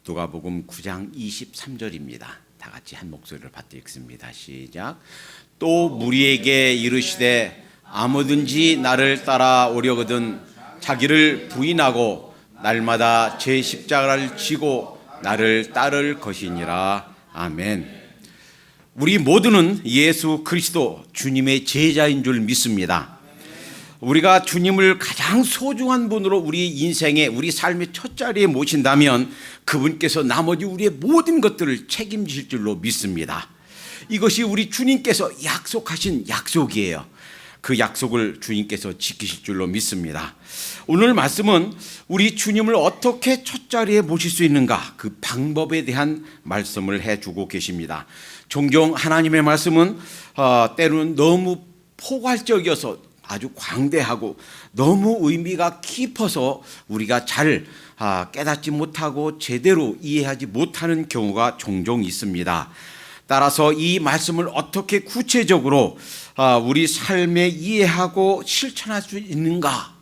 누가복음 9장 23절입니다. 다 같이 한 목소리를 받들어 읽습니다. 시작. 또 무리에게 이르시되 아무든지 나를 따라오려거든 자기를 부인하고 날마다 제 십자가를 지고 나를 따를 것이니라. 아멘. 우리 모두는 예수 그리스도 주님의 제자인 줄 믿습니다. 우리가 주님을 가장 소중한 분으로 우리 인생의 우리 삶의 첫 자리에 모신다면 그분께서 나머지 우리의 모든 것들을 책임질 줄로 믿습니다. 이것이 우리 주님께서 약속하신 약속이에요. 그 약속을 주님께서 지키실 줄로 믿습니다. 오늘 말씀은 우리 주님을 어떻게 첫 자리에 모실 수 있는가, 그 방법에 대한 말씀을 해주고 계십니다. 종종 하나님의 말씀은 때로는 너무 포괄적이어서 아주 광대하고 너무 의미가 깊어서 우리가 잘 깨닫지 못하고 제대로 이해하지 못하는 경우가 종종 있습니다. 따라서 이 말씀을 어떻게 구체적으로 우리 삶에 이해하고 실천할 수 있는가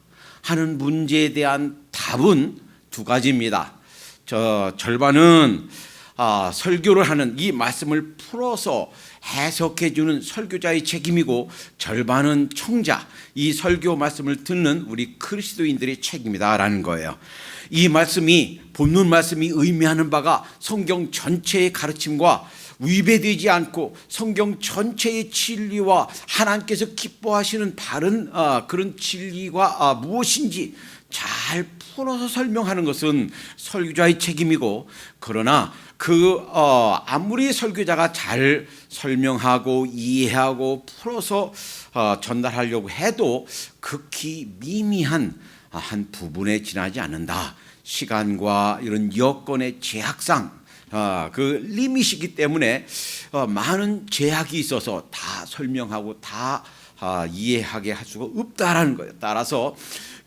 하는 문제에 대한 답은 두 가지입니다. 절반은 설교를 하는 이 말씀을 풀어서 해석해 주는 설교자의 책임이고, 절반은 청자, 이 설교 말씀을 듣는 우리 그리스도인들의 책임이다라는 거예요. 이 말씀이, 본문 말씀이 의미하는 바가 성경 전체의 가르침과 위배되지 않고 성경 전체의 진리와 하나님께서 기뻐하시는 바른 그런 진리가 무엇인지 잘 풀어서 설명하는 것은 설교자의 책임이고, 그러나 아무리 설교자가 잘 설명하고 이해하고 풀어서 전달하려고 해도 극히 미미한 한 부분에 지나지 않는다. 시간과 이런 여건의 제약상 그 리밋이기 때문에 많은 제약이 있어서 다 설명하고 다 이해하게 할 수가 없다라는 거예요. 따라서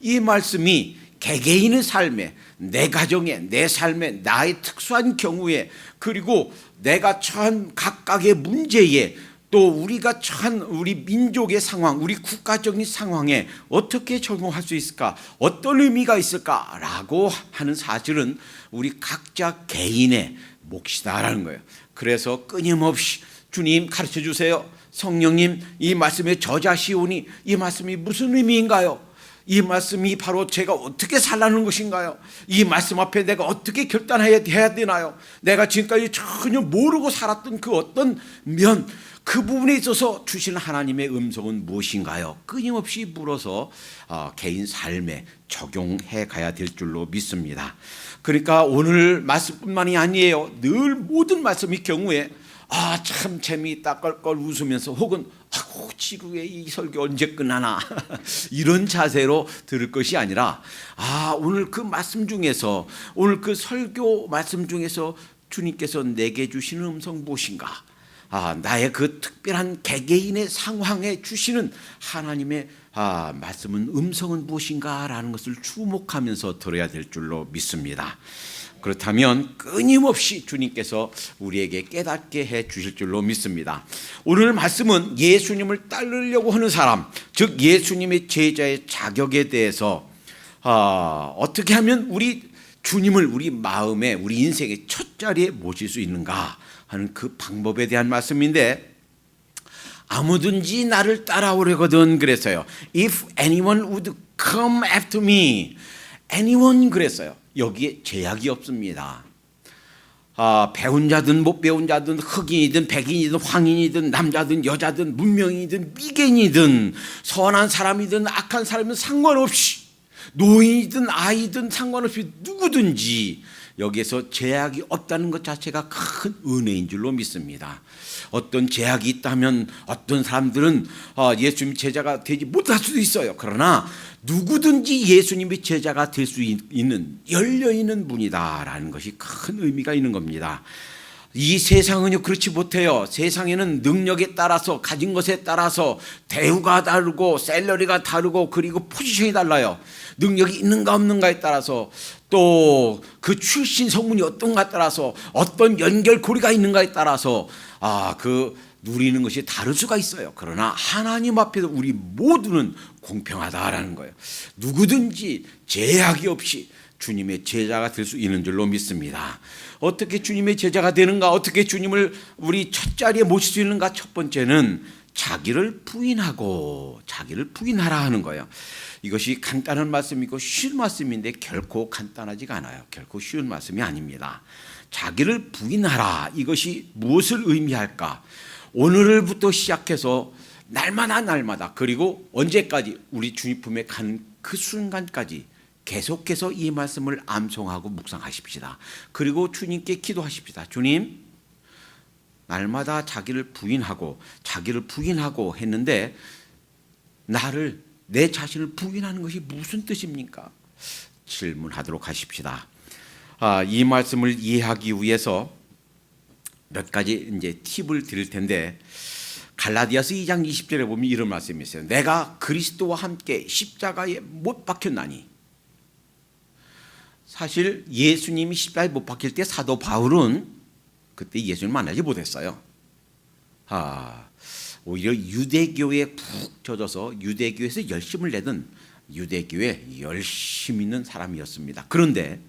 이 말씀이 개개인의 삶에, 내 가정에, 내 삶에, 나의 특수한 경우에, 그리고 내가 처한 각각의 문제에, 또 우리가 처한 우리 민족의 상황, 우리 국가적인 상황에 어떻게 적용할 수 있을까, 어떤 의미가 있을까라고 하는 사실은 우리 각자 개인의 몫이다라는 거예요. 그래서 끊임없이 주님 가르쳐 주세요. 성령님, 이 말씀의 저자시오니 이 말씀이 무슨 의미인가요? 이 말씀이 바로 제가 어떻게 살라는 것인가요? 이 말씀 앞에 내가 어떻게 결단해야 되나요? 내가 지금까지 전혀 모르고 살았던 그 어떤 면, 그 부분에 있어서 주시는 하나님의 음성은 무엇인가요? 끊임없이 물어서 개인 삶에 적용해 가야 될 줄로 믿습니다. 그러니까 오늘 말씀뿐만이 아니에요. 늘 모든 말씀의 경우에 참 재미있다 껄껄 웃으면서, 혹은 지구의 이 설교 언제 끝나나 이런 자세로 들을 것이 아니라, 오늘 그 말씀 중에서, 오늘 그 설교 말씀 중에서 주님께서 내게 주시는 음성 무엇인가, 나의 그 특별한 개개인의 상황에 주시는 하나님의 말씀은, 음성은 무엇인가라는 것을 주목하면서 들어야 될 줄로 믿습니다. 그렇다면 끊임없이 주님께서 우리에게 깨닫게 해 주실 줄로 믿습니다. 오늘 말씀은 예수님을 따르려고 하는 사람, 즉 예수님의 제자의 자격에 대해서 어떻게 하면 우리 주님을 우리 마음에, 우리 인생의 첫 자리에 모실 수 있는가 하는 그 방법에 대한 말씀인데, 아무든지 나를 따라오려거든 그랬어요. If anyone would come after me, anyone 그랬어요. 여기에 제약이 없습니다. 배운 자든 못 배운 자든, 흑인이든 백인이든 황인이든 남자든 여자든 문명인이든 미개인이든 선한 사람이든 악한 사람이든 상관없이, 노인이든 아이든 상관없이 누구든지 여기에서 제약이 없다는 것 자체가 큰 은혜인 줄로 믿습니다. 어떤 제약이 있다면 어떤 사람들은 예수님 제자가 되지 못할 수도 있어요. 그러나 누구든지 예수님의 제자가 될 수 있는 열려있는 분이다라는 것이 큰 의미가 있는 겁니다. 이 세상은요 그렇지 못해요. 세상에는 능력에 따라서, 가진 것에 따라서 대우가 다르고 샐러리가 다르고, 그리고 포지션이 달라요. 능력이 있는가 없는가에 따라서, 또 그 출신 성분이 어떤가에 따라서, 어떤 연결고리가 있는가에 따라서 그 누리는 것이 다를 수가 있어요. 그러나 하나님 앞에서 우리 모두는 공평하다라는 거예요. 누구든지 제약이 없이 주님의 제자가 될 수 있는 줄로 믿습니다. 어떻게 주님의 제자가 되는가? 어떻게 주님을 우리 첫 자리에 모실 수 있는가? 첫 번째는 자기를 부인하고 자기를 부인하라 하는 거예요. 이것이 간단한 말씀이고 쉬운 말씀인데 결코 간단하지가 않아요. 결코 쉬운 말씀이 아닙니다. 자기를 부인하라. 이것이 무엇을 의미할까? 오늘부터 시작해서 날마다 그리고 언제까지 우리 주님 품에 간 그 순간까지 계속해서 이 말씀을 암송하고 묵상하십시다. 그리고 주님께 기도하십시다. 주님, 날마다 자기를 부인하고 했는데 내 자신을 부인하는 것이 무슨 뜻입니까? 질문하도록 하십시다. 이 말씀을 이해하기 위해서 몇 가지 이제 팁을 드릴 텐데, 갈라디아서 2장 20절에 보면 이런 말씀이 있어요. 내가 그리스도와 함께 십자가에 못 박혔나니. 사실 예수님이 십자가에 못 박힐 때 사도 바울은 그때 예수님을 만나지 못했어요. 오히려 유대교에 푹 젖어서 유대교에서 열심을 내던 유대교에 열심 있는 사람이었습니다. 그런데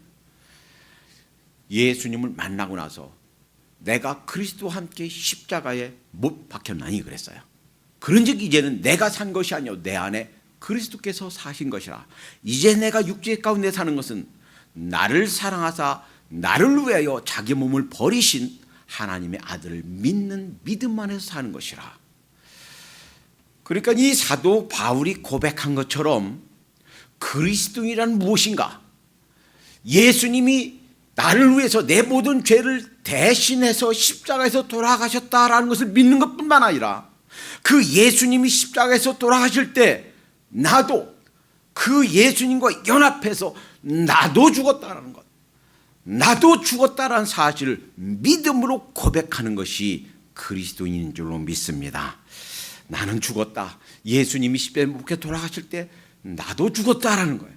예수님을 만나고 나서 내가 그리스도와 함께 십자가에 못 박혔나니 그랬어요. 그런즉 이제는 내가 산 것이 아니요 내 안에 그리스도께서 사신 것이라. 이제 내가 육체 가운데 사는 것은 나를 사랑하사 나를 위하여 자기 몸을 버리신 하나님의 아들을 믿는 믿음 안에서 사는 것이라. 그러니까 이 사도 바울이 고백한 것처럼 그리스도인이란 무엇인가? 예수님이 나를 위해서 내 모든 죄를 대신해서 십자가에서 돌아가셨다라는 것을 믿는 것뿐만 아니라 그 예수님이 십자가에서 돌아가실 때 나도 그 예수님과 연합해서 나도 죽었다라는 것, 나도 죽었다라는 사실을 믿음으로 고백하는 것이 그리스도인인 줄로 믿습니다. 나는 죽었다. 예수님이 십자가에 못 박혀 돌아가실 때 나도 죽었다라는 거예요.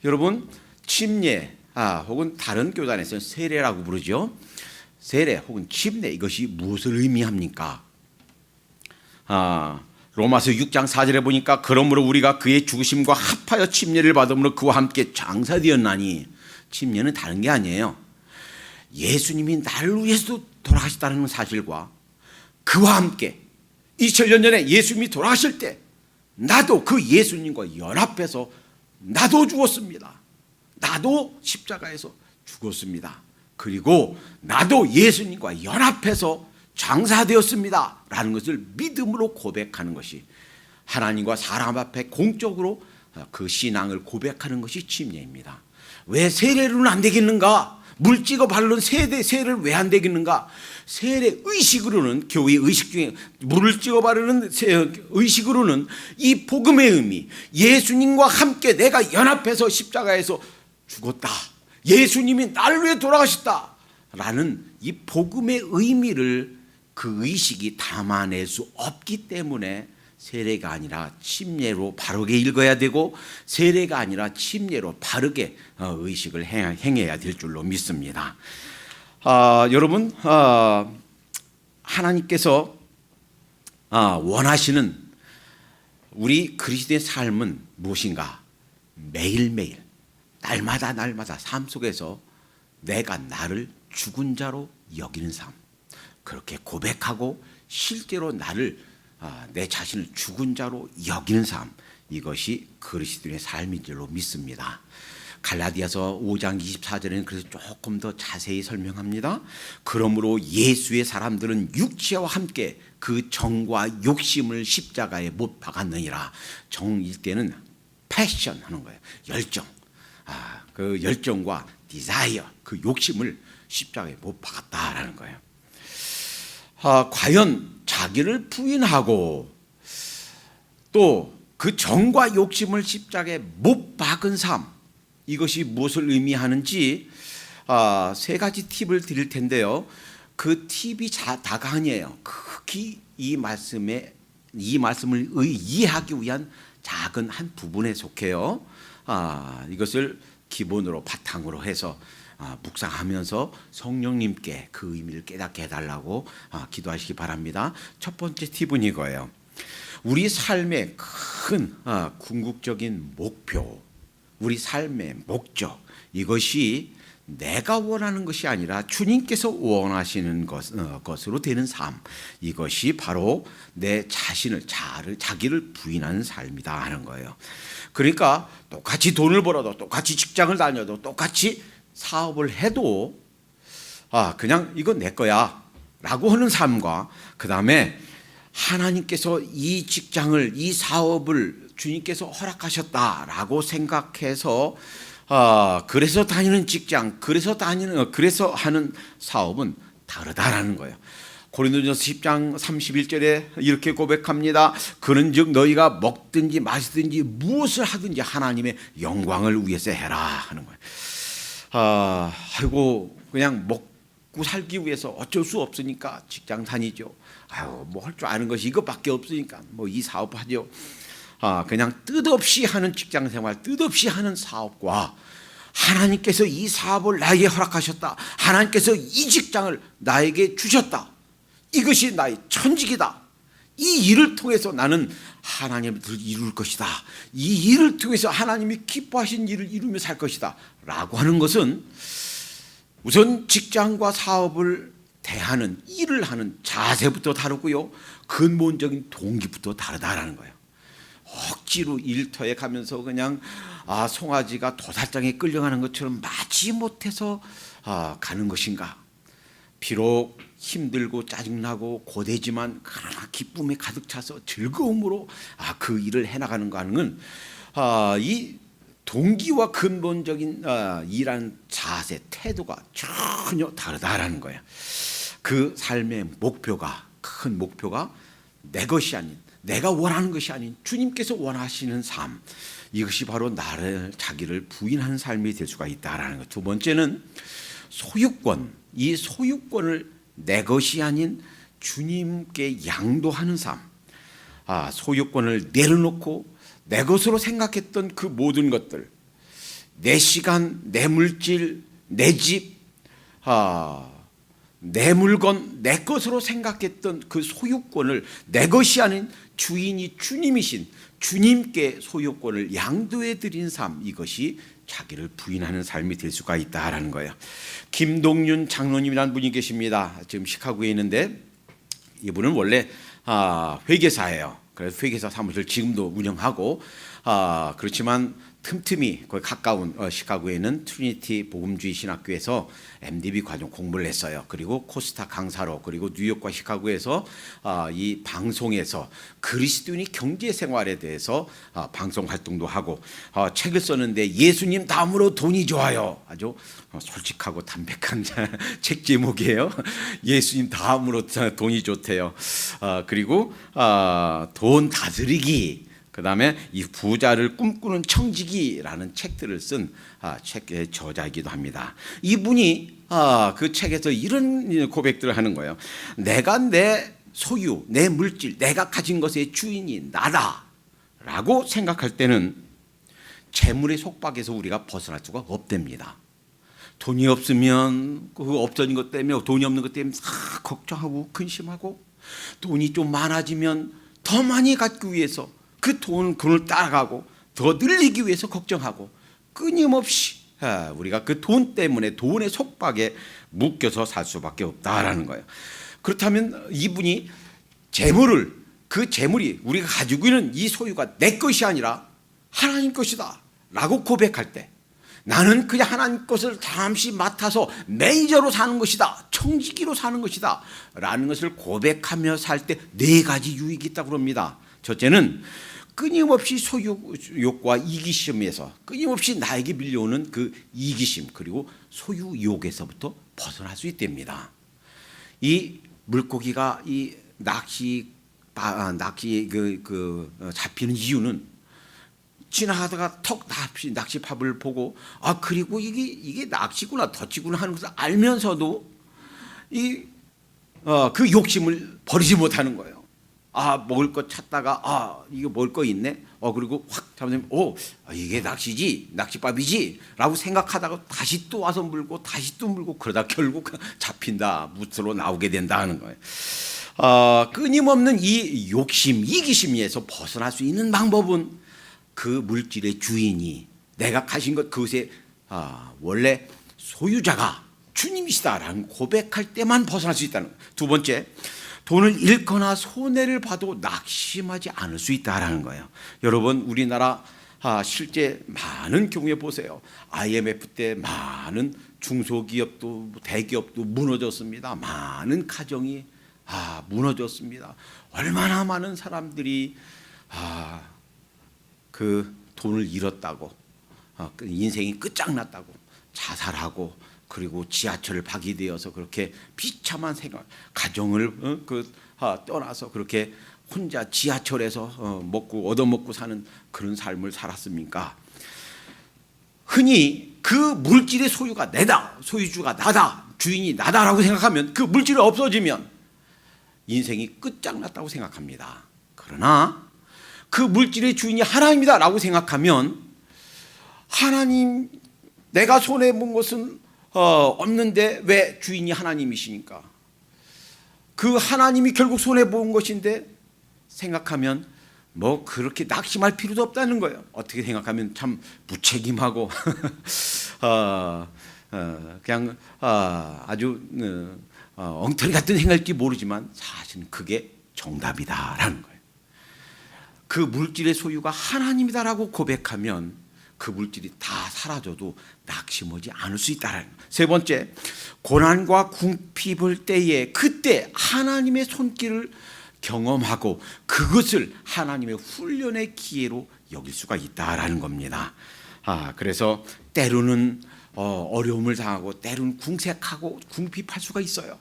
여러분, 침례 혹은 다른 교단에서는 세례라고 부르죠. 세례 혹은 침례, 이것이 무엇을 의미합니까? 로마서 6장 4절에 보니까 그러므로 우리가 그의 죽으심과 합하여 침례를 받음으로 그와 함께 장사되었나니. 침례는 다른 게 아니에요. 예수님이 나를 위해서 돌아가셨다는 사실과 그와 함께 2000년 전에 예수님이 돌아가실 때 나도 그 예수님과 연합해서 나도 죽었습니다. 나도 십자가에서 죽었습니다. 그리고 나도 예수님과 연합해서 장사되었습니다 라는 것을 믿음으로 고백하는 것이, 하나님과 사람 앞에 공적으로 그 신앙을 고백하는 것이 침례입니다. 왜 세례로는 안 되겠는가? 물 찍어 바르는 세례를 왜 안 되겠는가? 세례 의식으로는, 교회 의식 중에 물을 찍어 바르는 의식으로는 이 복음의 의미, 예수님과 함께 내가 연합해서 십자가에서 죽었다, 예수님이 나를 위해 돌아가셨다 라는 이 복음의 의미를, 그 의식이 담아낼 수 없기 때문에 세례가 아니라 침례로 바르게 읽어야 되고, 세례가 아니라 침례로 바르게 의식을 행해야 될 줄로 믿습니다. 여러분, 하나님께서 원하시는 우리 그리스도의 삶은 무엇인가? 매일매일 날마다 삶 속에서 내가 나를 죽은 자로 여기는 삶, 그렇게 고백하고 실제로 내 자신을 죽은 자로 여기는 삶, 이것이 그리스도인의 삶인 줄로 믿습니다. 갈라디아서 5장 24절에는 그래서 조금 더 자세히 설명합니다. 그러므로 예수의 사람들은 육체와 함께 그 정과 욕심을 십자가에 못 박았느니라. 정일 때는 패션 하는 거예요. 열정. 그 열정과 디자이어, 그 욕심을 십자가에 못 박았다라는 거예요. 과연 자기를 부인하고 또 그 정과 욕심을 십자가에 못 박은 삶, 이것이 무엇을 의미하는지 세 가지 팁을 드릴 텐데요. 그 팁이 다가 아니에요. 극히 이 말씀을 이해하기 위한 작은 한 부분에 속해요. 이것을 기본으로 바탕으로 해서 묵상하면서 성령님께 그 의미를 깨닫게 해달라고 기도하시기 바랍니다. 첫 번째 팁은 이거예요. 우리 삶의 큰 궁극적인 목표, 우리 삶의 목적, 이것이 내가 원하는 것이 아니라 주님께서 원하시는 것으로 되는 삶, 이것이 바로 내 자기를 부인하는 삶이다 하는 거예요. 그러니까 똑같이 돈을 벌어도, 똑같이 직장을 다녀도, 똑같이 사업을 해도 그냥 이건 내 거야 라고 하는 삶과, 그 다음에 하나님께서 이 직장을, 이 사업을 주님께서 허락하셨다라고 생각해서 그래서 다니는 직장, 그래서 하는 사업은 다르다라는 거예요. 고린도전서 10장 31절에 이렇게 고백합니다. 그런즉 너희가 먹든지 마시든지 무엇을 하든지 하나님의 영광을 위해서 해라 하는 거예요. 아이고 그냥 먹고 살기 위해서 어쩔 수 없으니까 직장 다니죠. 뭐 할 줄 아는 것이 이것밖에 없으니까 뭐 이 사업하죠. 그냥 뜻없이 하는 직장 생활, 뜻없이 하는 사업과 하나님께서 이 사업을 나에게 허락하셨다, 하나님께서 이 직장을 나에게 주셨다, 이것이 나의 천직이다, 이 일을 통해서 나는 하나님을 이룰 것이다, 이 일을 통해서 하나님이 기뻐하신 일을 이루며 살 것이다 라고 하는 것은 우선 직장과 사업을 대하는, 일을 하는 자세부터 다르고요, 근본적인 동기부터 다르다라는 거예요. 억지로 일터에 가면서 그냥 송아지가 도살장에 끌려가는 것처럼 마지못해서 가는 것인가? 비록 힘들고 짜증나고 고되지만 그러나 기쁨에 가득 차서 즐거움으로 그 일을 해나가는 거 하는 건 이 동기와 근본적인 일하는 자세, 태도가 전혀 다르다라는 거예요. 그 삶의 목표가, 큰 목표가 내 것이 아닌, 내가 원하는 것이 아닌 주님께서 원하시는 삶, 이것이 바로 자기를 부인하는 삶이 될 수가 있다라는 것. 두 번째는 소유권, 이 소유권을 내 것이 아닌 주님께 양도하는 삶. 소유권을 내려놓고 내 것으로 생각했던 그 모든 것들, 내 시간, 내 물질, 내 집, 내 물건, 내 것으로 생각했던 그 소유권을 내 것이 아닌 주인이 주님이신 주님께 소유권을 양도해 드린 삶, 이것이 자기를 부인하는 삶이 될 수가 있다라는 거예요. 김동윤 장로님이라는 분이 계십니다. 지금 시카고에 있는데 이분은 원래 회계사예요. 그래서 회계사 사무실 지금도 운영하고 그렇지만 틈틈이 거기 가까운 시카고에 있는 트리니티 복음주의 신학교에서 MDB 과정 공부를 했어요. 그리고 코스타 강사로, 그리고 뉴욕과 시카고에서 이 방송에서 그리스도인의 경제 생활에 대해서 방송 활동도 하고 책을 썼는데 예수님 다음으로 돈이 좋아요. 아주 솔직하고 담백한 책 제목이에요. 예수님 다음으로 돈이 좋대요. 그리고 돈 다스리기, 그 다음에 이 부자를 꿈꾸는 청지기라는 책들을 쓴 책의 저자이기도 합니다. 이분이 그 책에서 이런 고백들을 하는 거예요. 내가 내 소유, 내 물질, 내가 가진 것의 주인이 나다라고 생각할 때는 재물의 속박에서 우리가 벗어날 수가 없답니다. 돈이 없으면 그 없어진 것 때문에, 돈이 없는 것 때문에 걱정하고 근심하고, 돈이 좀 많아지면 더 많이 갖기 위해서 그 돈을 따라가고 더 늘리기 위해서 걱정하고, 끊임없이 우리가 그 돈 때문에 돈의 속박에 묶여서 살 수밖에 없다라는 거예요. 그렇다면 이분이 그 재물이 우리가 가지고 있는 이 소유가 내 것이 아니라 하나님 것이다 라고 고백할 때, 나는 그냥 하나님 것을 잠시 맡아서 매니저로 사는 것이다, 청지기로 사는 것이다 라는 것을 고백하며 살 때 네 가지 유익이 있다고 합니다. 첫째는 끊임없이 소유욕과 이기심에서, 끊임없이 나에게 밀려오는 그 이기심 그리고 소유욕에서부터 벗어날 수 있답니다. 이 물고기가 이 낚시 잡히는 이유는 지나가다가 턱 낚시밥을 보고 그리고 이게 낚시구나, 덫이구나 하는 것을 알면서도 그 욕심을 버리지 못하는 거예요. 먹을 거 찾다가 이거 먹을 거 있네. 그리고 확 잡으면 이게 낚시지, 낚시밥이지 라고 생각하다가 다시 또 와서 물고 다시 또 물고, 그러다 결국 잡힌다, 무트로 나오게 된다 하는 거예요. 끊임없는 이 욕심, 이기심에서 벗어날 수 있는 방법은 그 물질의 주인이 내가 가진 것 그것의 원래 소유자가 주님이시다라는 고백할 때만 벗어날 수 있다는 거예요. 두 번째, 돈을 잃거나 손해를 봐도 낙심하지 않을 수 있다라는 거예요. 여러분, 우리나라 실제 많은 경우에 보세요. IMF 때 많은 중소기업도 대기업도 무너졌습니다. 많은 가정이 무너졌습니다. 얼마나 많은 사람들이 그 돈을 잃었다고, 인생이 끝장났다고 자살하고, 그리고 지하철을 파기되어서 그렇게 비참한 생활, 가정을 떠나서 그렇게 혼자 지하철에서 얻어먹고 사는 그런 삶을 살았습니까? 흔히 그 물질의 소유가 내다, 소유주가 나다, 주인이 나다라고 생각하면, 그 물질이 없어지면 인생이 끝장났다고 생각합니다. 그러나 그 물질의 주인이 하나님이다라고 생각하면, 하나님, 내가 손해본 것은 없는데 왜 주인이 하나님이시니까, 그 하나님이 결국 손해본 것인데 생각하면 뭐 그렇게 낙심할 필요도 없다는 거예요. 어떻게 생각하면 참 무책임하고 그냥 아주 엉터리 같은 생각일지 모르지만 사실은 그게 정답이다라는 거예요. 그 물질의 소유가 하나님이다라고 고백하면 그 물질이 다 사라져도 낙심하지 않을 수 있다는 거예요. 세 번째, 고난과 궁핍을 때에 그때 하나님의 손길을 경험하고 그것을 하나님의 훈련의 기회로 여길 수가 있다라는 겁니다. 그래서 때로는 어려움을 당하고 때로는 궁색하고 궁핍할 수가 있어요.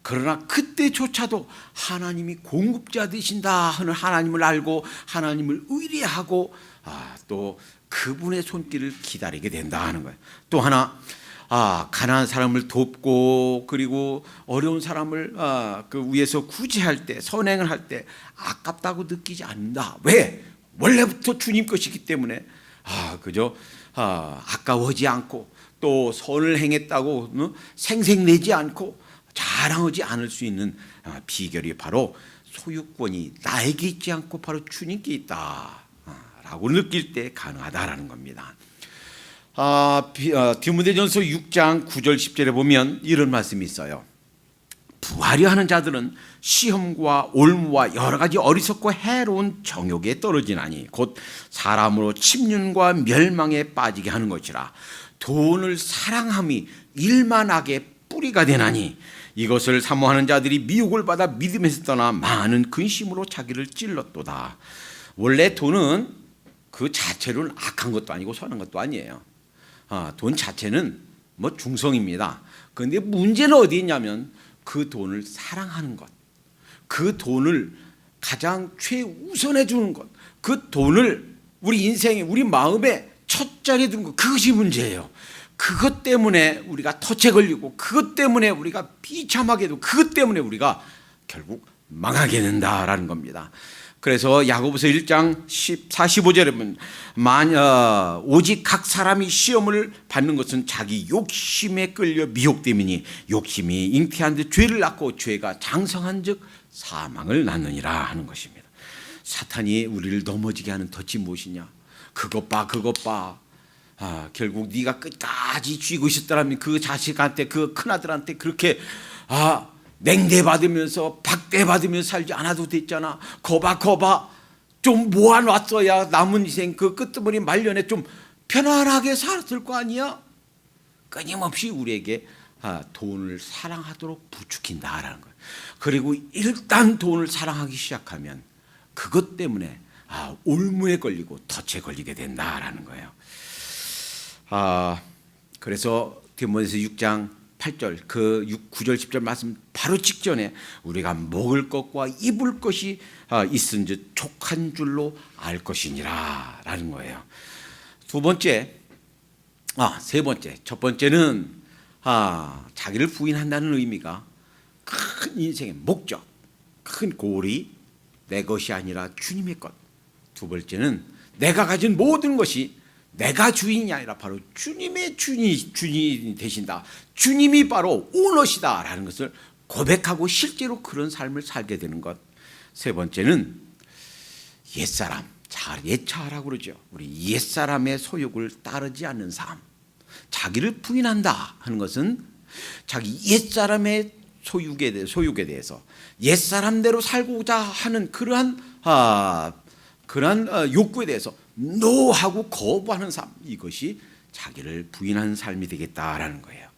그러나 그때조차도 하나님이 공급자 되신다 하는 하나님을 알고 하나님을 의뢰하고 또 그분의 손길을 기다리게 된다 하는 거예요. 또 하나, 가난한 사람을 돕고 그리고 어려운 사람을 그 위에서 구제할 때, 선행을 할 때 아깝다고 느끼지 않는다. 왜? 원래부터 주님 것이기 때문에 그저 아까워하지 않고 또 선을 행했다고 생색내지 않고 자랑하지 않을 수 있는 비결이 바로 소유권이 나에게 있지 않고 바로 주님께 있다라고 느낄 때 가능하다라는 겁니다. 디모데전서 6장 9절 10절에 보면 이런 말씀이 있어요. 부하려 하는 자들은 시험과 올무와 여러 가지 어리석고 해로운 정욕에 떨어지나니 곧 사람으로 침륜과 멸망에 빠지게 하는 것이라. 돈을 사랑함이 일만하게 뿌리가 되나니 이것을 사모하는 자들이 미혹을 받아 믿음에서 떠나 많은 근심으로 자기를 찔렀도다. 원래 돈은 그 자체로는 악한 것도 아니고 선한 것도 아니에요. 돈 자체는 뭐 중성입니다. 그런데 문제는 어디 있냐면 그 돈을 사랑하는 것, 그 돈을 가장 최우선해 주는 것, 그 돈을 우리 인생에, 우리 마음에 첫 자리에 두는 것, 그것이 문제예요. 그것 때문에 우리가 덫에 걸리고 그것 때문에 우리가 비참하게 되고 그것 때문에 우리가 결국 망하게 된다라는 겁니다. 그래서 야고보서 1장 45절에 보면 오직 각 사람이 시험을 받는 것은 자기 욕심에 끌려 미혹됨이니 욕심이 잉태한 듯 죄를 낳고 죄가 장성한 즉 사망을 낳느니라 하는 것입니다. 사탄이 우리를 넘어지게 하는 덫이 무엇이냐? 그것 봐. 결국 네가 끝까지 쥐고 있었더라면 그 자식한테, 그 큰아들한테 그렇게 냉대받으면서 박대받으면서 살지 않아도 됐잖아. 거봐 좀 모아놨어야 남은 인생 그 끄트머리 말년에 좀 편안하게 살았을 거 아니야. 끊임없이 우리에게 돈을 사랑하도록 부추긴다라는 거예요. 그리고 일단 돈을 사랑하기 시작하면 그것 때문에 올무에 걸리고 덫에 걸리게 된다라는 거예요. 그래서 디모데서 6장 8절, 9절 10절 말씀 바로 직전에 우리가 먹을 것과 입을 것이 있은즉 족한 줄로 알 것이니라 라는 거예요. 세 번째, 첫 번째는 자기를 부인한다는 의미가 큰 인생의 목적, 큰 골이 내 것이 아니라 주님의 것. 두 번째는 내가 가진 모든 것이 내가 주인이 아니라 바로 주님의 주인이 되신다. 주님이 바로 오너시다라는 것을 고백하고 실제로 그런 삶을 살게 되는 것. 세 번째는 옛사람, 옛차라고 그러죠. 우리 옛사람의 소욕을 따르지 않는 삶. 자기를 부인한다 하는 것은 자기 옛사람의 소욕에 대해서 옛사람대로 살고자 하는 그러한 욕구에 대해서 노하고 거부하는 삶, 이것이 자기를 부인하는 삶이 되겠다라는 거예요.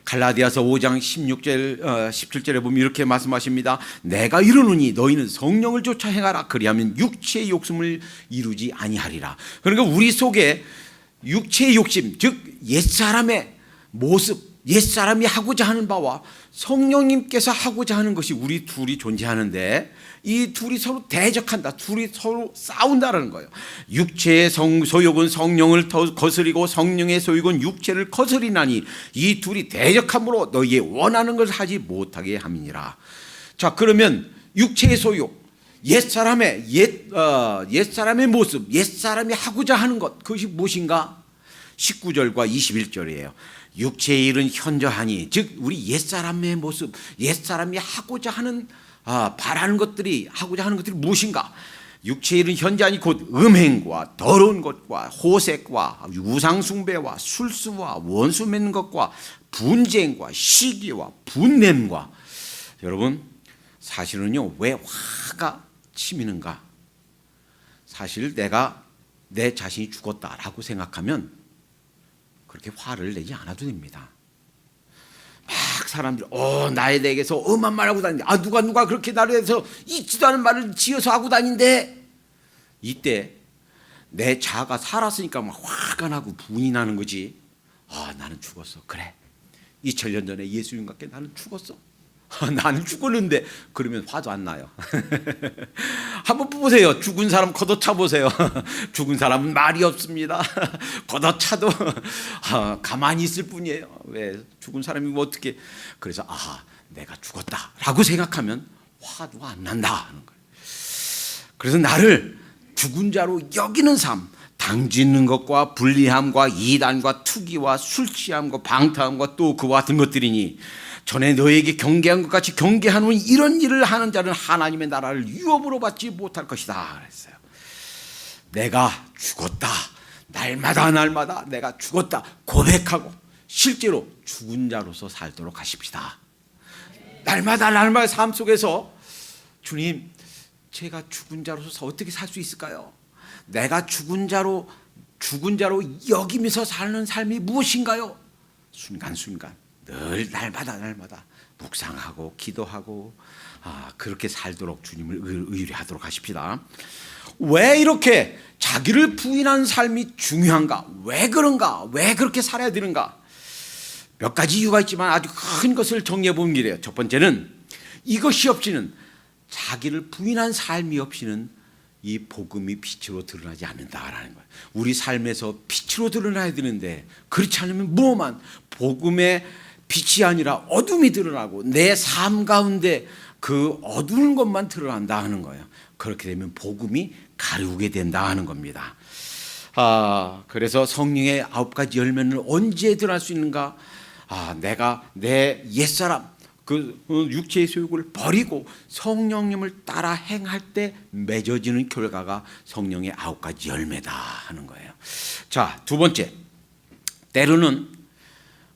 갈라디아서 5장 17절에 보면 이렇게 말씀하십니다. 내가 이르노니 너희는 성령을 쫓아 행하라. 그리하면 육체의 욕심을 이루지 아니하리라. 그러니까 우리 속에 육체의 욕심, 즉 옛사람의 모습, 옛사람이 하고자 하는 바와 성령님께서 하고자 하는 것이 우리 둘이 존재하는데, 이 둘이 서로 대적한다, 둘이 서로 싸운다라는 거예요. 육체의 소욕은 성령을 거스리고 성령의 소욕은 육체를 거스리나니 이 둘이 대적함으로 너희의 원하는 것을 하지 못하게 함이니라. 자, 그러면 육체의 소욕, 옛사람의 모습, 옛사람이 하고자 하는 것, 그것이 무엇인가? 19절과 21절이에요. 육체의 일은 현저하니, 즉 우리 옛사람의 모습, 옛사람이 하고자 하는 바라는 것들이, 하고자 하는 것들이 무엇인가? 육체의 일은 현저하니 곧 음행과 더러운 것과 호색과 우상숭배와 술수와 원수 맺는 것과 분쟁과 시기와 분냄과. 여러분, 사실은요, 왜 화가 치미는가? 사실 내가 내 자신이 죽었다라고 생각하면 그렇게 화를 내지 않아도 됩니다. 막 사람들이 나에 대해서 엄한 말하고 다니는데, 누가 그렇게 나에 대해서 있지도 않은 말을 지어서 하고 다닌데, 이때 내 자아가 살았으니까 막 화가 나고 분이 나는 거지. 나는 죽었어. 그래, 2000년 전에 예수님과 함께 나는 죽었어. 나는 죽었는데, 그러면 화도 안 나요. 한번 보세요. 죽은 사람 걷어차 보세요. 죽은 사람은 말이 없습니다. 걷어차도 가만히 있을 뿐이에요. 왜? 죽은 사람이 뭐 어떻게. 그래서 내가 죽었다라고 생각하면 화도 안 난다 하는 거예요. 그래서 나를 죽은 자로 여기는 삶, 당짓는 것과 불리함과 이단과 투기와 술 취함과 방탕함과 또 그와 같은 것들이니, 전에 너에게 경계한 것 같이 경계하는 이런 일을 하는 자는 하나님의 나라를 유업으로 받지 못할 것이다 그랬어요. 내가 죽었다, 날마다 내가 죽었다 고백하고 실제로 죽은 자로서 살도록 하십시다. 날마다 삶 속에서, 주님, 제가 죽은 자로서 어떻게 살 수 있을까요? 내가 죽은 자로 여기면서 사는 삶이 무엇인가요? 순간순간 늘 날마다 묵상하고 기도하고 그렇게 살도록 주님을 의뢰하도록 하십시다. 왜 이렇게 자기를 부인하는 삶이 중요한가? 왜 그런가? 왜 그렇게 살아야 되는가? 몇 가지 이유가 있지만 아주 큰 것을 정리해 보면 이래요. 첫 번째는, 이것이 없이는, 자기를 부인한 삶이 없이는 이 복음이 빛으로 드러나지 않는다라는 거예요. 우리 삶에서 빛으로 드러나야 되는데, 그렇지 않으면 뭐만 복음의 빛이 아니라 어둠이 드러나고 내 삶 가운데 그 어두운 것만 드러난다 하는 거예요. 그렇게 되면 복음이 가려우게 된다 하는 겁니다. 그래서 성령의 9가지 열매는 언제 드러날 수 있는가? 내가 내 옛사람, 그 육체의 소욕을 버리고 성령님을 따라 행할 때 맺어지는 결과가 성령의 9가지 열매다 하는 거예요. 자, 두 번째, 때로는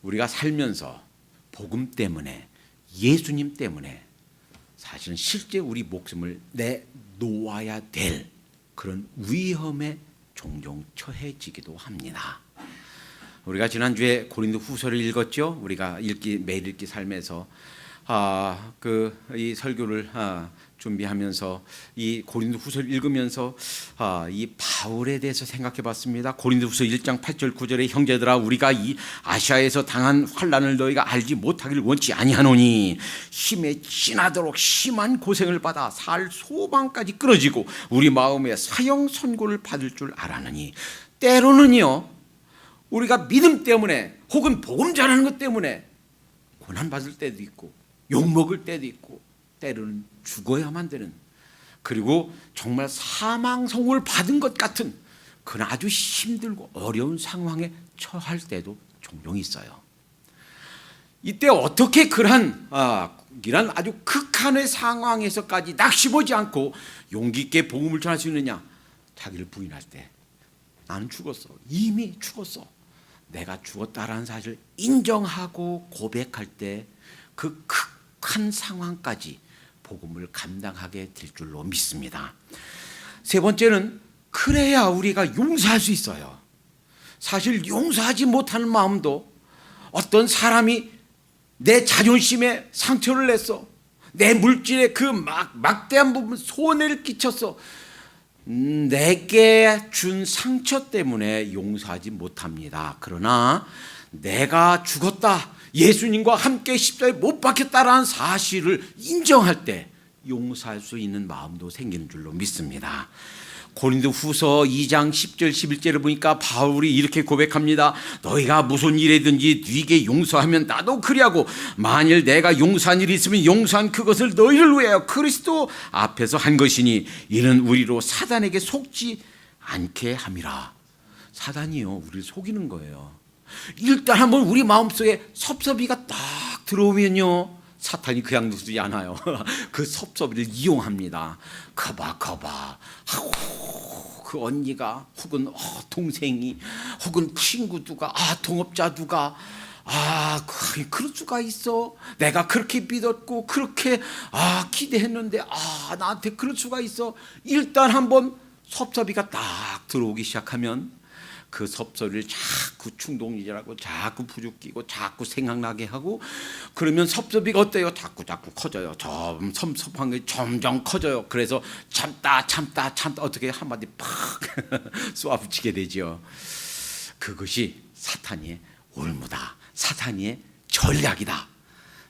우리가 살면서 복음 때문에, 예수님 때문에 사실은 실제 우리 목숨을 내놓아야 될 그런 위험에 종종 처해지기도 합니다. 우리가 지난주에 고린도 후서를 읽었죠. 우리가 매일 읽기 삶에서 이 설교를 준비하면서 이 고린도 후서를 읽으면서 이 바울에 대해서 생각해 봤습니다. 고린도 후서 1장 8절 9절에 형제들아, 우리가 이 아시아에서 당한 환난을 너희가 알지 못하기를 원치 아니하노니 힘에 지나도록 심한 고생을 받아 살 소망까지 끊어지고 우리 마음에 사형 선고를 받을 줄 알았느니. 때로는요, 우리가 믿음 때문에 혹은 복음 전하는 것 때문에 고난 받을 때도 있고 욕먹을 때도 있고 때로는 죽어야만 되는, 그리고 정말 사망 선고를 받은 것 같은 그런 아주 힘들고 어려운 상황에 처할 때도 종종 있어요. 이때 어떻게 이런 아주 극한의 상황에서까지 낙심하지 않고 용기 있게 복음을 전할 수 있느냐? 자기를 부인할 때 나는 죽었어. 이미 죽었어. 내가 죽었다라는 사실을 인정하고 고백할 때 그 극한 상황까지 복음을 감당하게 될 줄로 믿습니다. 세 번째는 그래야 우리가 용서할 수 있어요. 사실 용서하지 못하는 마음도 어떤 사람이 내 자존심에 상처를 냈어. 내 물질에 그 막대한 부분 손해를 끼쳤어. 내게 준 상처 때문에 용서하지 못합니다. 그러나 내가 죽었다, 예수님과 함께 십자가에 못 박혔다라는 사실을 인정할 때 용서할 수 있는 마음도 생기는 줄로 믿습니다. 고린도후서 2장 10절 11절을 보니까 바울이 이렇게 고백합니다. 너희가 무슨 일이든지 네게 용서하면 나도 그리하고 만일 내가 용서한 일이 있으면 용서한 그것을 너희를 위하여 그리스도 앞에서 한 것이니 이는 우리로 사단에게 속지 않게 함이라. 사단이요, 우리를 속이는 거예요. 일단 한번 우리 마음속에 섭섭이가 딱 들어오면요, 사탄이 그냥 두지 않아요. 그 섭섭이를 이용합니다. 거봐 하고 그 언니가 혹은 동생이 혹은 친구 누가 동업자 누가 그럴 수가 있어. 내가 그렇게 믿었고 그렇게 기대했는데 나한테 그럴 수가 있어. 일단 한번 섭섭이가 딱 들어오기 시작하면 그 섭섭을 자꾸 충동이라고 자꾸 부추기고 자꾸 생각나게 하고, 그러면 섭섭이가 어때요? 자꾸 커져요. 좀 섭섭한 게 점점 커져요. 그래서 참다 어떻게 한마디 팍 쏘아붙이게 되죠. 그것이 사탄의 올무다. 사탄의 전략이다.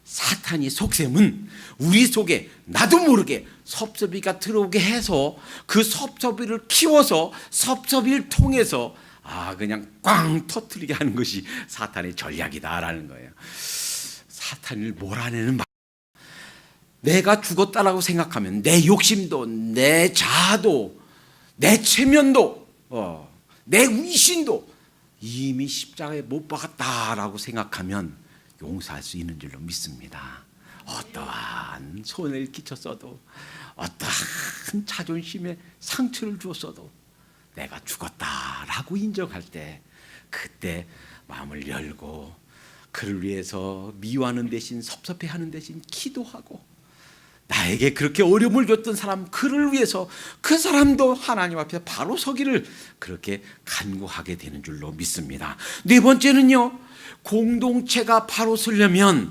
사탄의 속셈은 우리 속에 나도 모르게 섭섭이가 들어오게 해서 그 섭섭이를 키워서 섭섭이를 통해서 그냥 꽝 터뜨리게 하는 것이 사탄의 전략이다라는 거예요. 사탄을 몰아내는 말. 내가 죽었다라고 생각하면 내 욕심도, 내 자아도, 내 체면도, 내 위신도 이미 십자가에 못 박았다라고 생각하면 용서할 수 있는 줄로 믿습니다. 어떠한 손해를 끼쳤어도, 어떠한 자존심에 상처를 주었어도 내가 죽었다라고 인정할 때, 그때 마음을 열고 그를 위해서 미워하는 대신 섭섭해하는 대신 기도하고, 나에게 그렇게 어려움을 줬던 사람, 그를 위해서 그 사람도 하나님 앞에 바로 서기를 그렇게 간구하게 되는 줄로 믿습니다. 네 번째는요, 공동체가 바로 서려면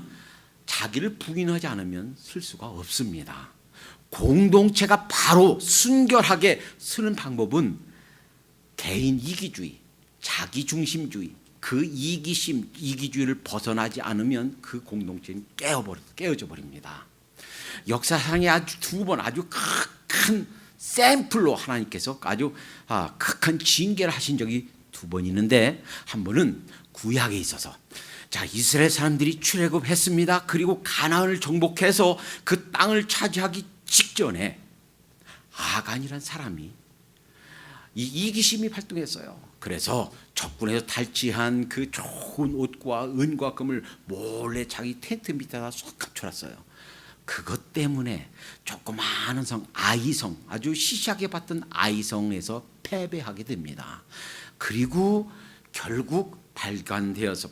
자기를 부인하지 않으면 설 수가 없습니다. 공동체가 바로 순결하게 서는 방법은 개인 이기주의, 자기중심주의, 그 이기주의를 벗어나지 않으면 그 공동체는 깨어져 버립니다. 역사상에 아주 두 번 아주 큰 샘플로 하나님께서 아주 극한 징계를 하신 적이 두 번 있는데, 한 번은 구약에 있어서 이스라엘 사람들이 출애굽했습니다. 그리고 가나안을 정복해서 그 땅을 차지하기 직전에 아간이라는 사람이 이 이기심이 발동했어요. 그래서 적군에서 탈취한 그 좋은 옷과 은과 금을 몰래 자기 텐트 밑에다 쏙 감춰놨어요. 그것 때문에 조그마한 성 아이성, 아주 시시하게 봤던 아이성에서 패배하게 됩니다. 그리고 결국 발견되어서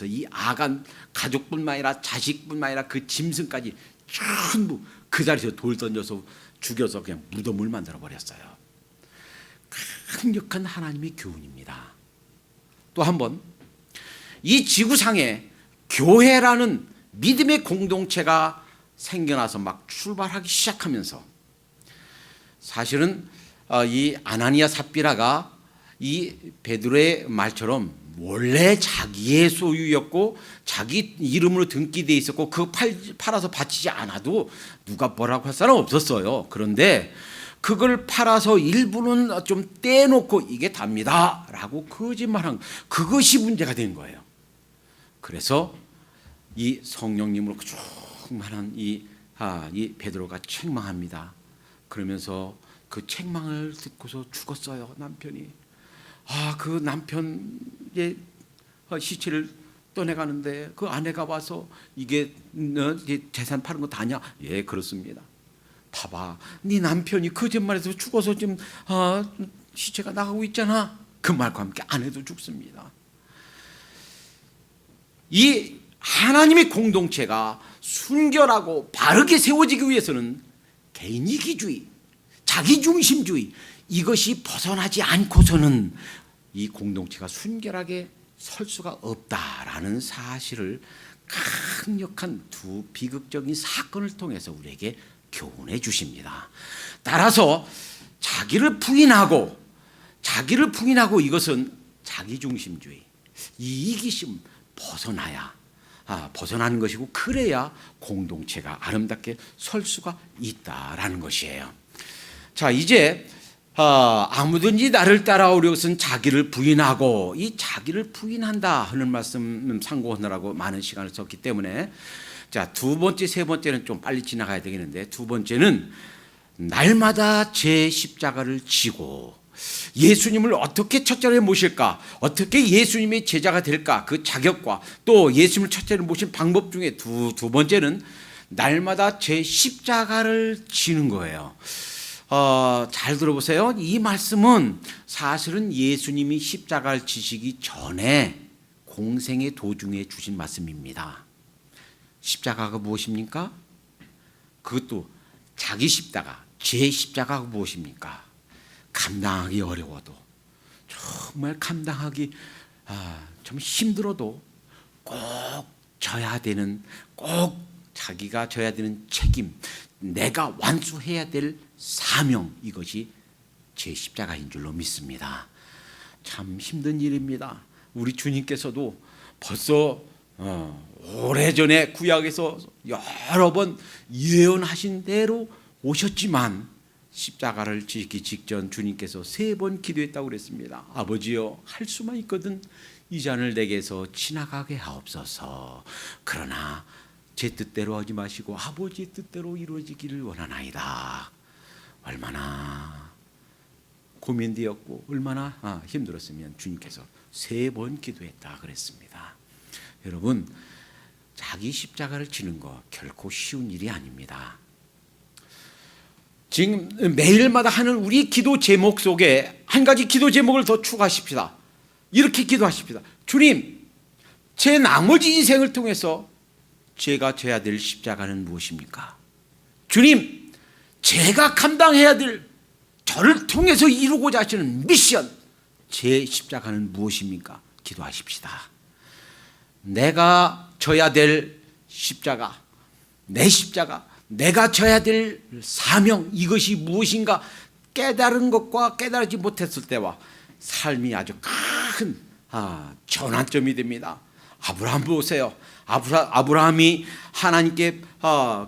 이 아간 가족뿐만 아니라 자식뿐만 아니라 그 짐승까지 전부 그 자리에서 돌 던져서 죽여서 그냥 무덤을 만들어 버렸어요. 강력한 하나님의 교훈입니다. 또 한 번, 이 지구상에 교회라는 믿음의 공동체가 생겨나서 막 출발하기 시작하면서, 사실은 이 아나니아 삽비라가 이 베드로의 말처럼 원래 자기의 소유였고 자기 이름으로 등기돼 있었고 그거 팔아서 바치지 않아도 누가 뭐라고 할 사람 없었어요. 그런데 그걸 팔아서 일부는 좀 떼놓고 이게 답니다 라고 거짓말한, 그것이 문제가 된 거예요. 그래서 이 성령님으로 충만한 이 베드로가 책망합니다. 그러면서 그 책망을 듣고서 죽었어요. 남편이. 그 남편의 시체를 떠내가는데 그 아내가 와서 이게 재산 파는 거 다냐? 예, 그렇습니다. 봐봐, 네 남편이 거짓말해서 죽어서 지금 시체가 나가고 있잖아. 그 말과 함께 아내도 죽습니다. 이 하나님의 공동체가 순결하고 바르게 세워지기 위해서는 개인이기주의, 자기중심주의, 이것이 벗어나지 않고서는 이 공동체가 순결하게 설 수가 없다라는 사실을 강력한 두 비극적인 사건을 통해서 우리에게 교훈해 주십니다. 따라서 자기를 부인하고 이것은 자기중심주의, 이기심 벗어나는 것이고, 그래야 공동체가 아름답게 설 수가 있다라는 것이에요. 자, 이제 아무든지 나를 따라오려 것은 자기를 부인하고, 이 자기를 부인한다 하는 말씀 상고하느라고 많은 시간을 썼기 때문에, 자, 두 번째, 세 번째는 좀 빨리 지나가야 되겠는데, 두 번째는 날마다 제 십자가를 지고 예수님을 어떻게 첫자리에 모실까, 어떻게 예수님의 제자가 될까, 그 자격과 또 예수님을 첫자리에 모신 방법 중에 두 번째는 날마다 제 십자가를 지는 거예요. 잘 들어보세요. 이 말씀은 사실은 예수님이 십자가를 지시기 전에 공생의 도중에 주신 말씀입니다. 십자가가 무엇입니까? 그것도 자기 십자가, 제 십자가가 무엇입니까? 감당하기 어려워도, 정말 감당하기 좀 힘들어도 꼭 자기가 져야 되는 책임, 내가 완수해야 될 사명, 이것이 제 십자가인 줄로 믿습니다. 참 힘든 일입니다. 우리 주님께서도 벌써 오래전에 구약에서 여러 번 예언하신 대로 오셨지만, 십자가를 지기 직전 주님께서 3번 기도했다고 그랬습니다. 아버지여, 할 수만 있거든 이 잔을 내게서 지나가게 하옵소서. 그러나 제 뜻대로 하지 마시고 아버지의 뜻대로 이루어지기를 원하나이다. 얼마나 고민되었고 얼마나 힘들었으면 주님께서 3번 기도했다 그랬습니다. 여러분, 자기 십자가를 지는 거 결코 쉬운 일이 아닙니다. 지금 매일마다 하는 우리 기도 제목 속에 한 가지 기도 제목을 더 추가하십시다. 이렇게 기도하십시다. 주님, 제 나머지 인생을 통해서 제가 져야 될 십자가는 무엇입니까? 주님, 제가 감당해야 될, 저를 통해서 이루고자 하시는 미션, 제 십자가는 무엇입니까? 기도하십시다. 내가 져야 될 십자가, 내 십자가, 내가 져야 될 사명, 이것이 무엇인가 깨달은 것과 깨달지 못했을 때와 삶이 아주 큰 전환점이 됩니다. 아브라함 보세요. 아브라함이 하나님께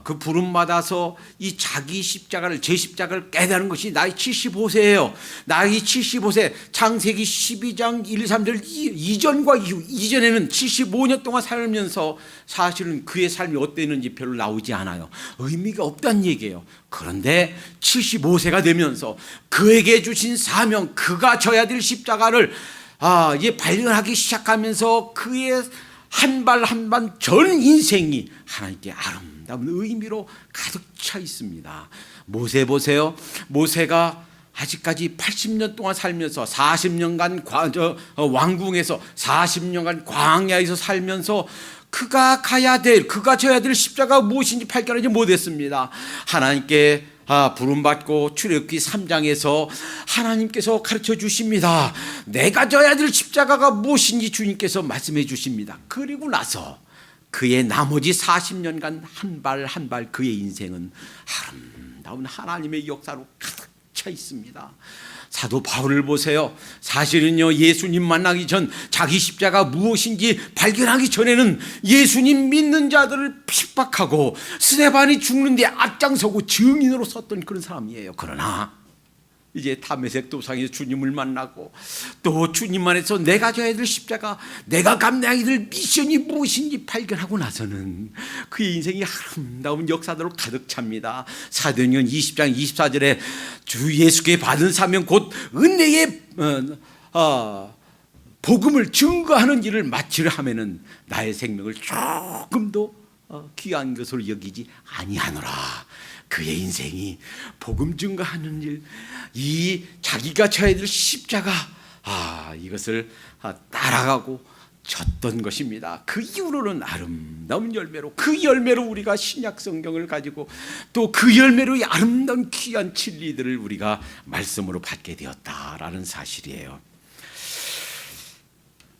그 부름 받아서 이 자기 십자가를, 제 십자가를 깨달은 것이 나이 75세예요. 나이 75세, 창세기 12장 1, 3절 이전과 이전에는 75년 동안 살면서 사실은 그의 삶이 어땠는지 별로 나오지 않아요. 의미가 없다는 얘기예요. 그런데 75세가 되면서 그에게 주신 사명, 그가 져야 될 십자가를 발견하기 시작하면서 그의 한 발 한 발 전 인생이 하나님께 아름다운 의미로 가득 차 있습니다. 모세 보세요. 모세가 아직까지 80년 동안 살면서 40년간 왕궁에서 40년간 광야에서 살면서 그가 져야 될 십자가가 무엇인지 발견하지 못했습니다. 하나님께 부름받고 출애굽기 3장에서 하나님께서 가르쳐 주십니다. 내가 져야 될 십자가가 무엇인지 주님께서 말씀해 주십니다. 그리고 나서 그의 나머지 40년간 한 발 한 발 그의 인생은 아름다운 하나님의 역사로 가득 차 있습니다. 사도 바울을 보세요. 사실은요, 예수님 만나기 전 자기 십자가 무엇인지 발견하기 전에는 예수님 믿는 자들을 핍박하고 스데반이 죽는데 앞장서고 증인으로 섰던 그런 사람이에요. 그러나 이제 다메섹 도상에서 주님을 만나고 또 주님 안에서 내가 져야 될 십자가, 내가 감당해야 될 미션이 무엇인지 발견하고 나서는 그의 인생이 아름다운 역사대로 가득 찹니다. 사도행전 20장 24절에 주 예수께 받은 사명 곧 은혜의 복음을 증거하는 일을 마치려 하면은 나의 생명을 조금도 귀한 것으로 여기지 아니하노라. 그의 인생이 복음 증거하는 일, 이 자기가 져야 될 십자가, 이것을 따라가고 졌던 것입니다. 그 이후로는 아름다운 열매로, 그 열매로 우리가 신약 성경을 가지고 또 그 열매로 이 아름다운 귀한 진리들을 우리가 말씀으로 받게 되었다라는 사실이에요.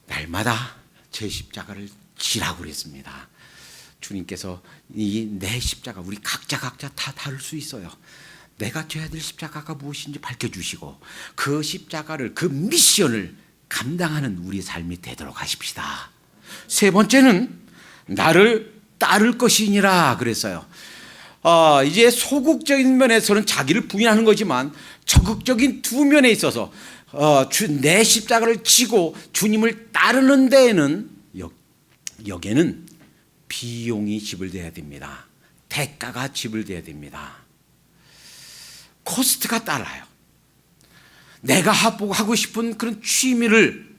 날마다 제 십자가를 지라고 그랬습니다. 주님께서 이 내 십자가, 우리 각자 다 다를 수 있어요. 내가 져야 될 십자가가 무엇인지 밝혀주시고 그 십자가를, 그 미션을 감당하는 우리 삶이 되도록 하십시다. 세 번째는 나를 따를 것이니라 그랬어요. 이제 소극적인 면에서는 자기를 부인하는 거지만 적극적인 두 면에 있어서 내 십자가를 지고 주님을 따르는 데에는 여기에는 비용이 지불돼야 됩니다. 대가가 지불돼야 됩니다. 코스트가 따라요. 내가 하고 싶은 그런 취미를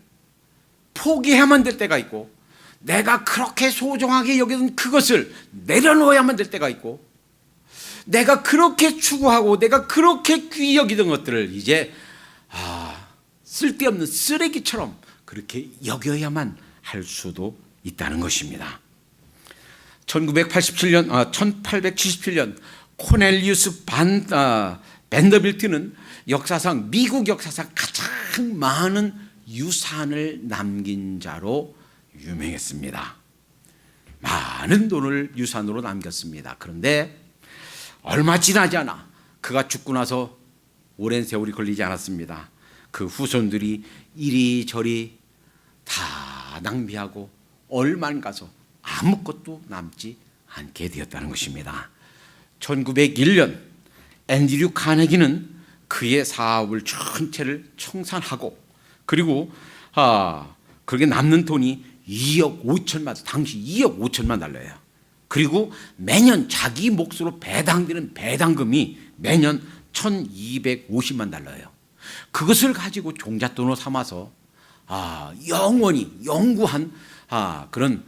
포기해야만 될 때가 있고, 내가 그렇게 소중하게 여기던 그것을 내려놓아야만 될 때가 있고, 내가 그렇게 추구하고 내가 그렇게 귀히 여기던 것들을 이제 쓸데없는 쓰레기처럼 그렇게 여겨야만 할 수도 있다는 것입니다. 1877년 코넬리우스 밴더빌트는 역사상, 미국 역사상 가장 많은 유산을 남긴 자로 유명했습니다. 많은 돈을 유산으로 남겼습니다. 그런데 얼마 지나지 않아 그가 죽고 나서 오랜 세월이 걸리지 않았습니다. 그 후손들이 이리저리 다 낭비하고 얼마 안 가서 아무것도 남지 않게 되었다는 것입니다. 1901년 앤드류 카네기는 그의 사업을 전체를 청산하고, 그리고 그렇게 남는 돈이 2억 5천만, 당시 2억 5천만 달러예요. 그리고 매년 자기 몫으로 배당되는 배당금이 매년 1250만 달러예요. 그것을 가지고 종잣돈으로 삼아서 영원히 영구한 그런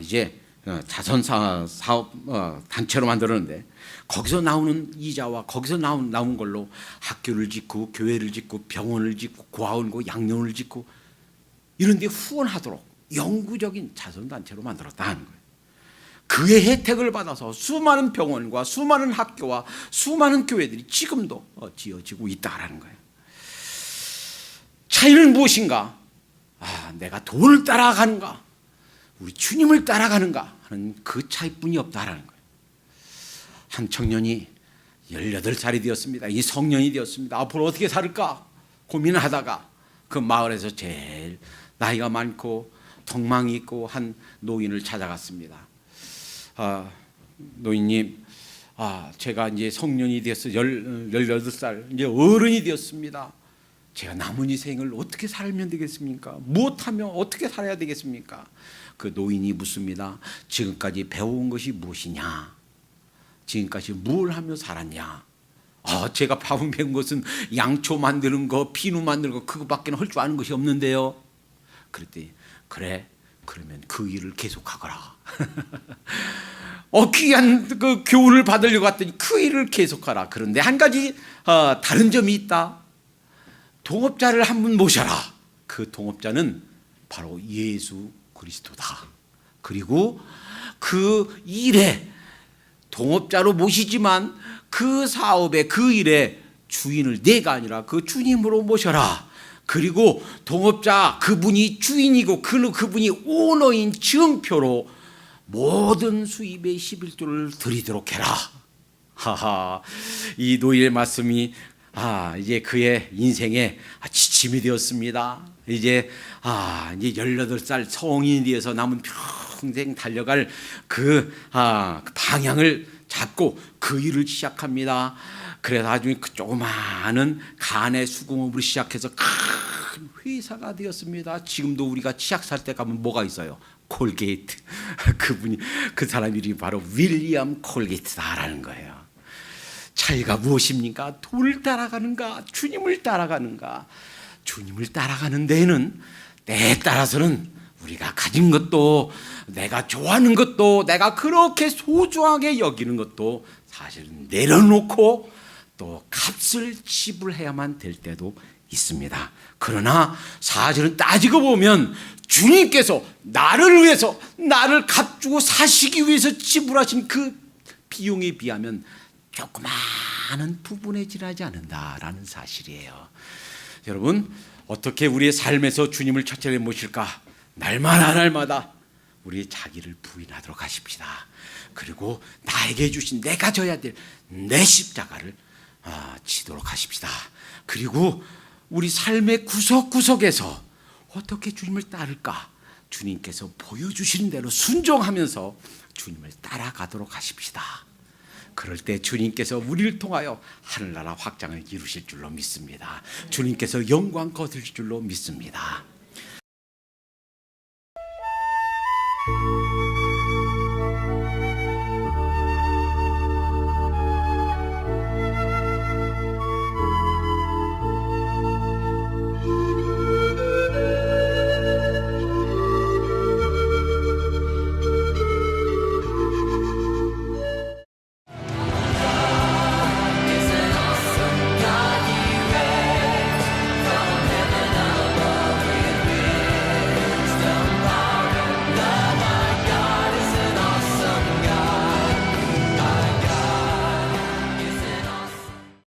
이제 자선 사업 단체로 만들었는데, 거기서 나오는 이자와 거기서 나온 걸로 학교를 짓고 교회를 짓고 병원을 짓고 고아원고 양육을 짓고 이런 데 후원하도록 영구적인 자선 단체로 만들었다는 거예요. 그의 혜택을 받아서 수많은 병원과 수많은 학교와 수많은 교회들이 지금도 지어지고 있다라는 거예요. 차이는 무엇인가? 내가 돈을 따라가는가, 우리 주님을 따라가는가 하는 그 차이뿐이 없다라는 거예요. 한 청년이 18살이 되었습니다. 이 성년이 되었습니다. 앞으로 어떻게 살을까 고민을 하다가 그 마을에서 제일 나이가 많고 덕망이 있고 한 노인을 찾아갔습니다. 노인님, 제가 이제 성년이 되어서 18살 이제 어른이 되었습니다. 제가 남은 인생을 어떻게 살면 되겠습니까? 무엇하며 어떻게 살아야 되겠습니까? 그 노인이 묻습니다. 지금까지 배워온 것이 무엇이냐? 지금까지 뭘 하며 살았냐? 제가 배운 것은 양초 만드는 거, 비누 만드는 거, 그거밖에 할 줄 아는 것이 없는데요. 그랬더니 그래, 그러면 그 일을 계속하거라. 귀한 그 교훈을 받으려고 했더니 그 일을 계속하라. 그런데 한 가지 다른 점이 있다. 동업자를 한 분 모셔라. 그 동업자는 바로 예수 그리스도다. 그리고 그 일에 동업자로 모시지만 그 사업에, 그 일에 주인을 내가 아니라 그 주님으로 모셔라. 그리고 동업자 그분이 주인이고 그분이 오너인 증표로 모든 수입의 11조를 드리도록 해라. 이 노인의 말씀이 이제 그의 인생에 지침이 되었습니다. 이제 18살 성인이 되어서 남은 평생 달려갈 그 방향을 잡고 그 일을 시작합니다. 그래서 나중에 그 조그마한 간의 수공업으로 시작해서 큰 회사가 되었습니다. 지금도 우리가 치약 살 때 가면 뭐가 있어요? 콜게이트. 그 사람 이름이 바로 윌리엄 콜게이트다라는 거예요. 차이가 무엇입니까? 돈을 따라가는가, 주님을 따라가는가? 주님을 따라가는 데에는 때에 따라서는 우리가 가진 것도, 내가 좋아하는 것도, 내가 그렇게 소중하게 여기는 것도 사실은 내려놓고 또 값을 지불해야만 될 때도 있습니다. 그러나 사실은 따지고 보면 주님께서 나를 위해서, 나를 값주고 사시기 위해서 지불하신 그 비용에 비하면 조그마한 부분에 지나지 않는다라는 사실이에요. 여러분, 어떻게 우리의 삶에서 주님을 첫째로 모실까? 날마다 우리 자기를 부인하도록 하십시다. 그리고 나에게 주신, 내가 져야 될 내 십자가를 지도록 하십시다. 그리고 우리 삶의 구석구석에서 어떻게 주님을 따를까? 주님께서 보여주시는 대로 순종하면서 주님을 따라가도록 하십시다. 그럴 때 주님께서 우리를 통하여 하늘나라 확장을 이루실 줄로 믿습니다. 주님께서 영광 거두실 줄로 믿습니다.